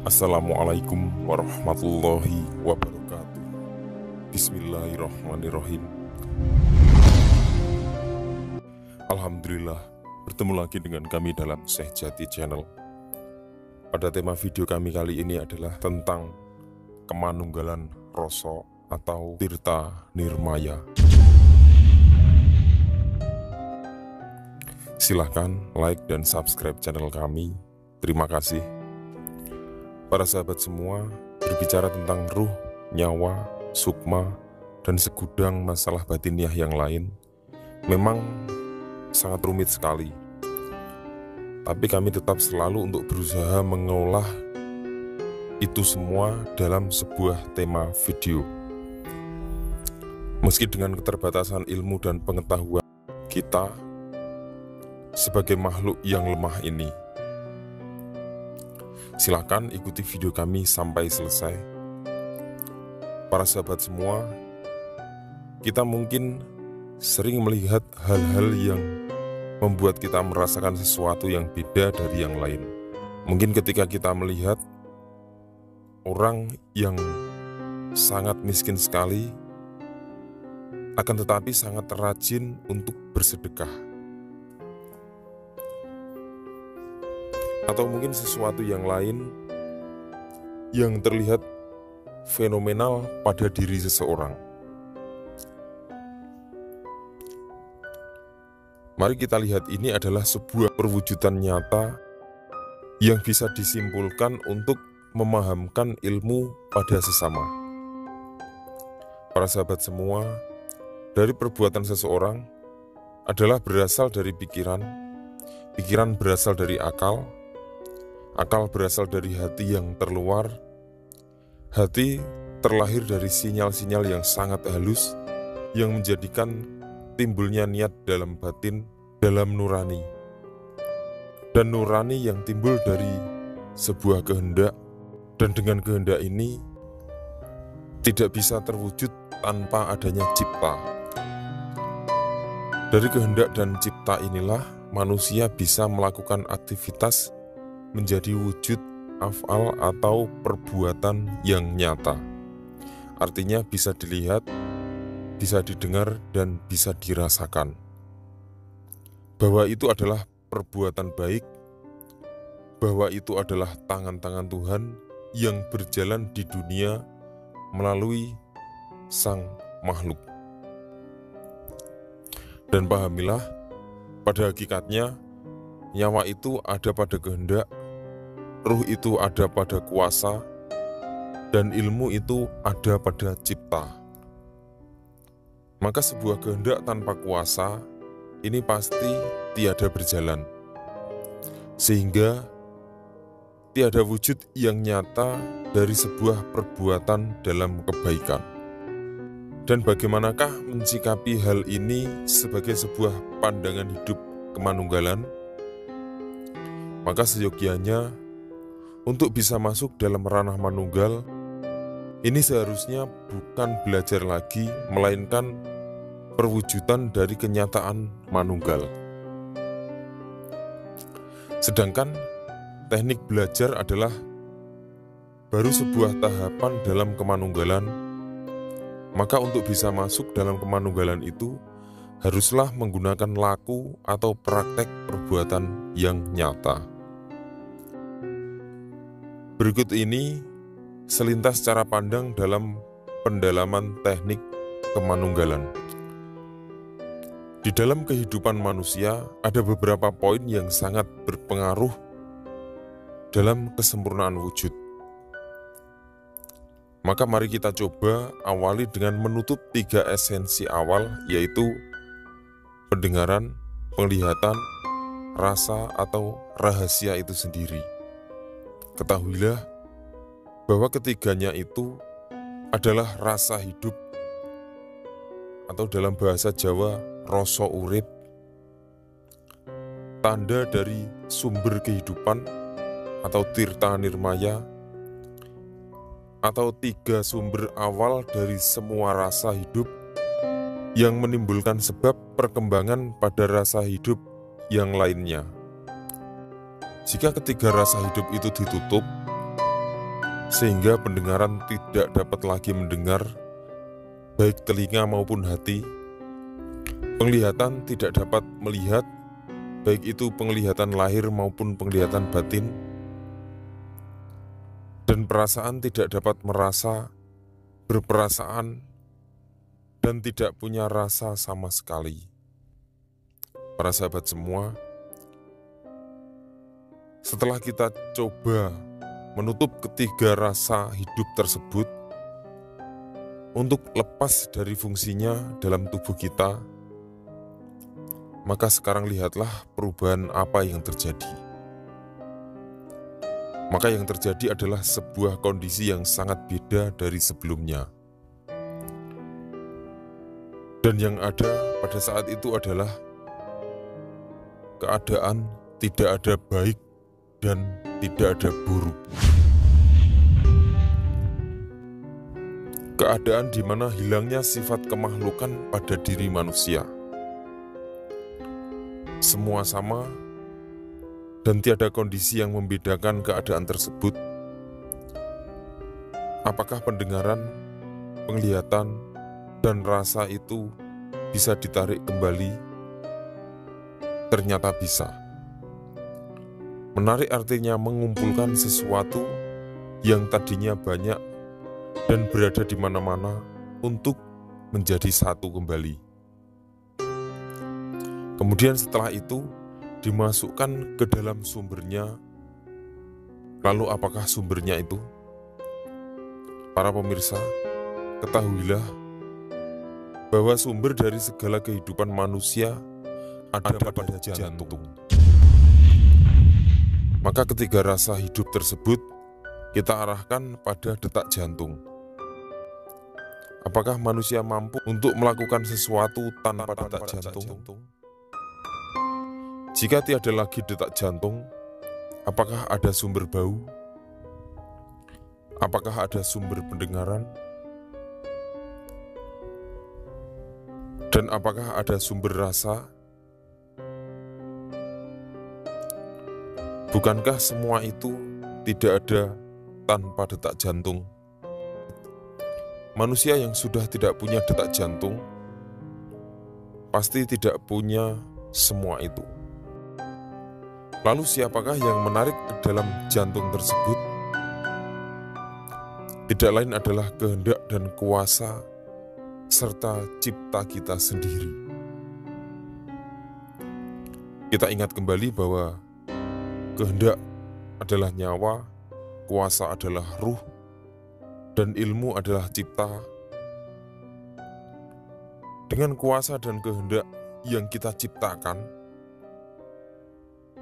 Assalamualaikum warahmatullahi wabarakatuh. Bismillahirrahmanirrahim. Alhamdulillah, bertemu lagi dengan kami dalam Syekh Jati Channel. Pada tema video kami kali ini adalah tentang kemanunggalan rasa atau tirta nirmaya. Silahkan like dan subscribe channel kami. Terima kasih. Para sahabat semua, berbicara tentang ruh, nyawa, sukma, dan segudang masalah batiniah yang lain memang sangat rumit sekali. Tapi kami tetap selalu untuk berusaha mengolah itu semua dalam sebuah tema video. Meski dengan keterbatasan ilmu dan pengetahuan kita sebagai makhluk yang lemah ini, silakan ikuti video kami sampai selesai. Para sahabat semua, kita mungkin sering melihat hal-hal yang membuat kita merasakan sesuatu yang beda dari yang lain. Mungkin ketika kita melihat orang yang sangat miskin sekali, akan tetapi sangat rajin untuk bersedekah. Atau mungkin sesuatu yang lain yang terlihat fenomenal pada diri seseorang. Mari kita lihat, ini adalah sebuah perwujudan nyata yang bisa disimpulkan untuk memahamkan ilmu pada sesama. Para sahabat semua, dari perbuatan seseorang adalah berasal dari pikiran, pikiran berasal dari akal berasal dari hati yang terluar. Hati terlahir dari sinyal-sinyal yang sangat halus yang menjadikan timbulnya niat dalam batin, dalam nurani. Dan nurani yang timbul dari sebuah kehendak, dan dengan kehendak ini tidak bisa terwujud tanpa adanya cipta. Dari kehendak dan cipta inilah manusia bisa melakukan aktivitas menjadi wujud af'al atau perbuatan yang nyata. Artinya bisa dilihat, bisa didengar, dan bisa dirasakan. Bahwa itu adalah perbuatan baik, bahwa itu adalah tangan-tangan Tuhan yang berjalan di dunia melalui sang makhluk. Dan pahamilah, pada hakikatnya nyawa itu ada pada kehendak, ruh itu ada pada kuasa, dan ilmu itu ada pada cipta. Maka sebuah kehendak tanpa kuasa ini pasti tiada berjalan, sehingga tiada wujud yang nyata dari sebuah perbuatan dalam kebaikan. Dan bagaimanakah mensikapi hal ini sebagai sebuah pandangan hidup kemanunggalan? Maka seyogianya untuk bisa masuk dalam ranah manunggal, ini seharusnya bukan belajar lagi, melainkan perwujudan dari kenyataan manunggal. Sedangkan teknik belajar adalah baru sebuah tahapan dalam kemanunggalan. Maka untuk bisa masuk dalam kemanunggalan itu, haruslah menggunakan laku atau praktek perbuatan yang nyata. Berikut ini selintas cara pandang dalam pendalaman teknik kemanunggalan. Di dalam kehidupan manusia ada beberapa poin yang sangat berpengaruh dalam kesempurnaan wujud. Maka mari kita coba awali dengan menutup 3 esensi awal, yaitu pendengaran, penglihatan, rasa atau rahasia itu sendiri. Ketahuilah bahwa ketiganya itu adalah rasa hidup, atau dalam bahasa Jawa, rasa urip, tanda dari sumber kehidupan atau tirta nirmaya, atau 3 sumber awal dari semua rasa hidup yang menimbulkan sebab perkembangan pada rasa hidup yang lainnya. Jika ketiga rasa hidup itu ditutup, sehingga pendengaran tidak dapat lagi mendengar, baik telinga maupun hati. Penglihatan tidak dapat melihat, baik itu penglihatan lahir maupun penglihatan batin. Dan perasaan tidak dapat merasa, berperasaan, dan tidak punya rasa sama sekali. Para sahabat semua, setelah kita coba menutup ketiga rasa hidup tersebut untuk lepas dari fungsinya dalam tubuh kita, maka sekarang lihatlah perubahan apa yang terjadi. Maka yang terjadi adalah sebuah kondisi yang sangat beda dari sebelumnya. Dan yang ada pada saat itu adalah keadaan tidak ada baik dan tidak ada buruk. Keadaan di mana hilangnya sifat kemakhlukan pada diri manusia. Semua sama dan tiada kondisi yang membedakan keadaan tersebut. Apakah pendengaran, penglihatan, dan rasa itu bisa ditarik kembali? Ternyata bisa. Menarik artinya mengumpulkan sesuatu yang tadinya banyak dan berada di mana-mana untuk menjadi satu kembali. Kemudian setelah itu dimasukkan ke dalam sumbernya. Lalu apakah sumbernya itu? Para pemirsa, ketahuilah bahwa sumber dari segala kehidupan manusia ada pada jantung. Maka ketiga rasa hidup tersebut kita arahkan pada detak jantung. Apakah manusia mampu untuk melakukan sesuatu tanpa detak jantung? Jika tiada lagi detak jantung, apakah ada sumber bau? Apakah ada sumber pendengaran? Dan apakah ada sumber rasa? Bukankah semua itu tidak ada tanpa detak jantung? Manusia yang sudah tidak punya detak jantung pasti tidak punya semua itu. Lalu siapakah yang menarik ke dalam jantung tersebut? Tidak lain adalah kehendak dan kuasa serta cipta kita sendiri. Kita ingat kembali bahwa kehendak adalah nyawa, kuasa adalah ruh, dan ilmu adalah cipta. Dengan kuasa dan kehendak yang kita ciptakan,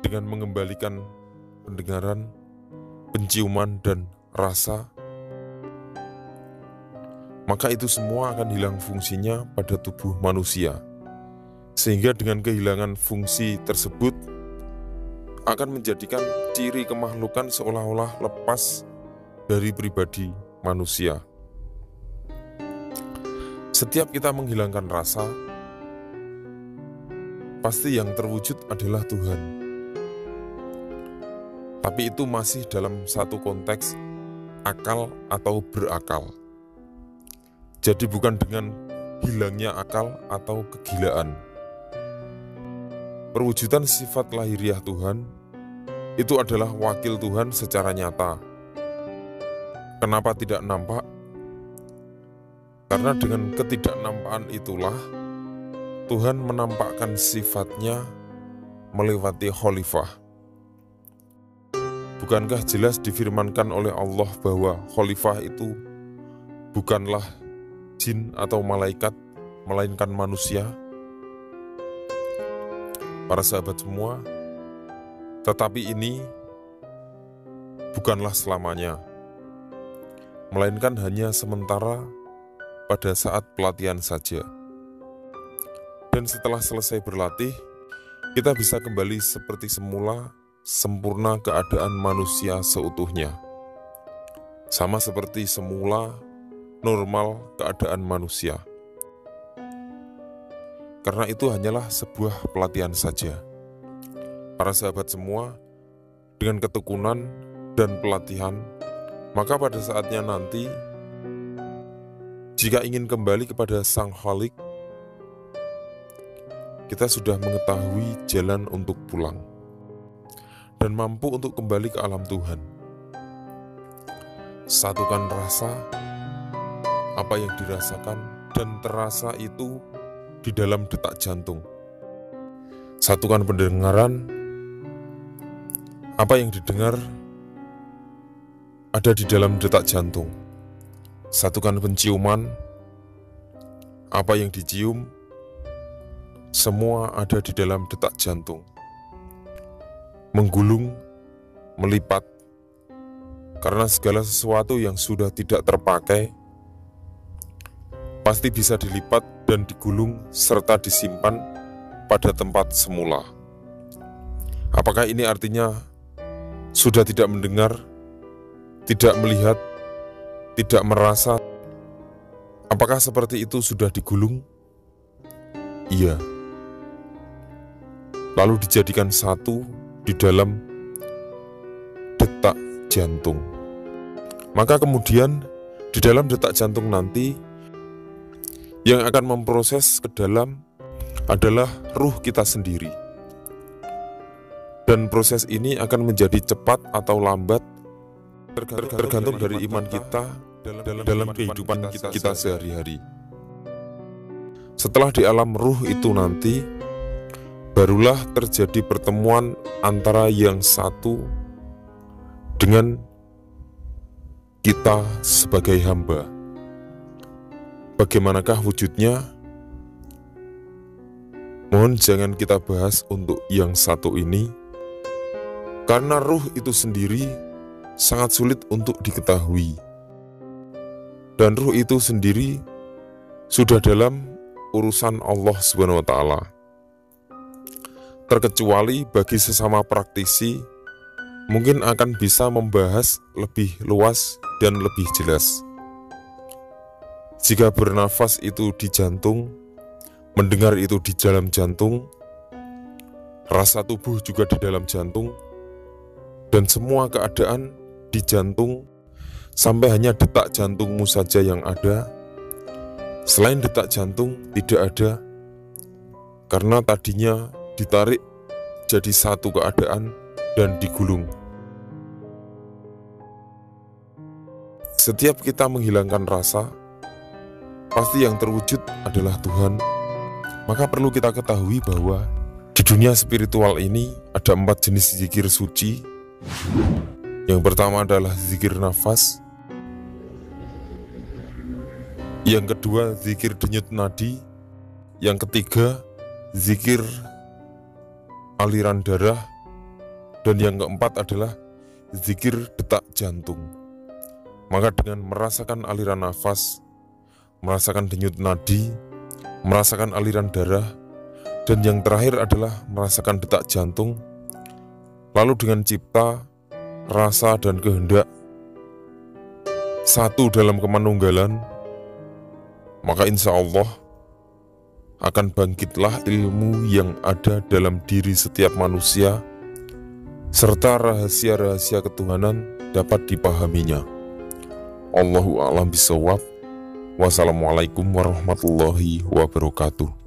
dengan mengembalikan pendengaran, penciuman, dan rasa, maka itu semua akan hilang fungsinya pada tubuh manusia. Sehingga dengan kehilangan fungsi tersebut akan menjadikan ciri kemakhlukan seolah-olah lepas dari pribadi manusia. Setiap kita menghilangkan rasa, pasti yang terwujud adalah Tuhan. Tapi itu masih dalam satu konteks akal atau berakal. Jadi bukan dengan hilangnya akal atau kegilaan. Perwujudan sifat lahiriah Tuhan itu adalah wakil Tuhan secara nyata. Kenapa tidak nampak? Karena dengan ketidaknampakan itulah Tuhan menampakkan sifatnya melewati khalifah. Bukankah jelas difirmankan oleh Allah bahwa khalifah itu bukanlah jin atau malaikat, melainkan manusia? Para sahabat semua, tetapi ini bukanlah selamanya, melainkan hanya sementara pada saat pelatihan saja. Dan setelah selesai berlatih, kita bisa kembali seperti semula, sempurna keadaan manusia seutuhnya. Sama seperti semula, normal keadaan manusia. Karena itu hanyalah sebuah pelatihan saja. Para sahabat semua, dengan ketekunan dan pelatihan, Maka pada saatnya nanti, jika ingin kembali kepada Sang Khalik, kita sudah mengetahui jalan untuk pulang dan mampu untuk kembali ke alam Tuhan. Satukan rasa, apa yang dirasakan dan terasa itu di dalam detak jantung. Satukan pendengaran, apa yang didengar ada di dalam detak jantung. Satukan penciuman, apa yang dicium semua ada di dalam detak jantung. Menggulung, melipat, karena segala sesuatu yang sudah tidak terpakai pasti bisa dilipat dan digulung serta disimpan pada tempat semula. Apakah ini artinya sudah tidak mendengar, tidak melihat, tidak merasa? Apakah seperti itu sudah digulung? Iya. Lalu dijadikan satu di dalam detak jantung. Maka kemudian di dalam detak jantung nanti yang akan memproses ke dalam adalah ruh kita sendiri. Dan proses ini akan menjadi cepat atau lambat tergantung dari iman kita dalam kehidupan kita sehari-hari. Setelah di alam ruh itu nanti, barulah terjadi pertemuan antara yang satu dengan kita sebagai hamba. Bagaimanakah wujudnya? Mohon jangan kita bahas untuk yang satu ini, karena ruh itu sendiri sangat sulit untuk diketahui. Dan ruh itu sendiri sudah dalam urusan Allah SWT. Terkecuali bagi sesama praktisi, mungkin akan bisa membahas lebih luas dan lebih jelas. Jika bernafas itu di jantung, mendengar itu di dalam jantung, rasa tubuh juga di dalam jantung, dan semua keadaan di jantung, sampai hanya detak jantungmu saja yang ada. Selain detak jantung tidak ada, karena tadinya ditarik jadi satu keadaan dan digulung. Setiap kita menghilangkan rasa, pasti yang terwujud adalah Tuhan. Maka perlu kita ketahui bahwa di dunia spiritual ini ada 4 jenis zikir suci. Yang pertama adalah zikir nafas. Yang kedua zikir denyut nadi. Yang ketiga zikir aliran darah. Dan yang keempat adalah zikir detak jantung. Maka dengan merasakan aliran nafas, merasakan denyut nadi, merasakan aliran darah, dan yang terakhir adalah merasakan detak jantung, lalu dengan cipta, rasa, dan kehendak satu dalam kemanunggalan, maka insya Allah akan bangkitlah ilmu yang ada dalam diri setiap manusia, serta rahasia-rahasia ketuhanan dapat dipahaminya. Allahu a'lam bishawab. Wassalamualaikum warahmatullahi wabarakatuh.